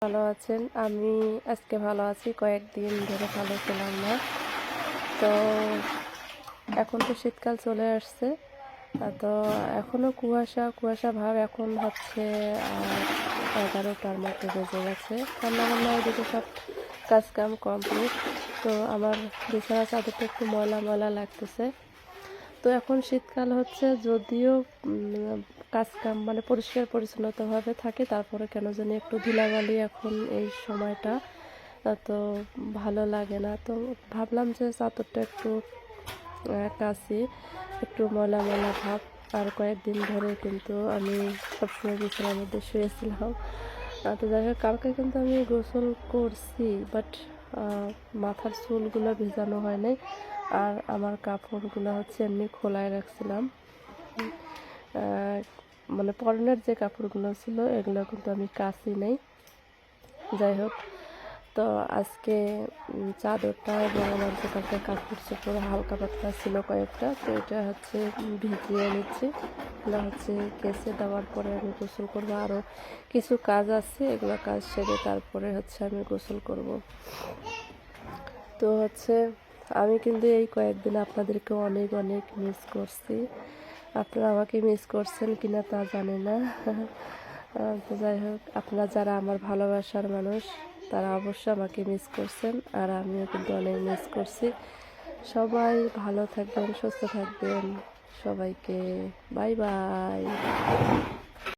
ভালো আছেন? আমি আজকে ভালো আছি, কয়েকদিন ধরে ভালো ছিলাম না। তো এখন তো শীতকাল চলে আসছে, তো এখনও কুয়াশা কুয়াশা ভাব। এখন হচ্ছে 11টার মতো বেজে গেছে। রান্নাবান্না এদিকে সব কাজকাম কমপ্লিট। তো আমার বিছানা চাদরটা একটু ময়লা ময়লা লাগতেছে। তো এখন শীতকাল হচ্ছে, যদিও কাজকাম মানে পরিষ্কার পরিচ্ছন্নতাভাবে থাকে, তারপরে কেন জানি একটু ধুলাবালি এখন এই সময়টা তো ভালো লাগে না। তো ভাবলাম যে চাদরটা একটু কাচি, একটু ময়লা ময়লা ভাব। আর কয়েকদিন ধরে কিন্তু আমি সবসময় বিছানার মধ্যে শুয়েছিলাম। তো যাই হোক, কালকে কিন্তু আমি গোসল করছি, বাট মাথার চুলগুলো ভেজানো হয় নাই। আর আমার কাপড়গুলো হচ্ছে এমনি খোলায় রাখছিলাম। মানে পরনের যে কাপড়গুলো ছিল এগুলো কিন্তু আমি কাচি নাই। যাই হোক, তো আজকে চাদরটা এবং আমার যে কালকে কাপড় চোপড় হালকা পাতলা ছিল কয়েকটা, তো এটা হচ্ছে ভিজিয়ে নিচ্ছি। এগুলো হচ্ছে কেচে দেওয়ার পরে আমি গোসল করবো। আরও কিছু কাজ আছে, এগুলো কাজ সেরে তারপরে হচ্ছে আমি গোসল করব। তো হচ্ছে আমি কিন্তু এই কয়েকদিন আপনাদেরকে অনেক অনেক মিস করছি। আপনারা আমাকে মিস করছেন কিনা তা জানি না। তো যাই হোক, আপনারা যারা আমার ভালোবাসার মানুষ তারা অবশ্যই আমাকে মিস করছেন, আর আমিও কিন্তু অনেক মিস করছি। সবাই ভালো থাকবেন, সুস্থ থাকবেন। সবাইকে বাই বাই।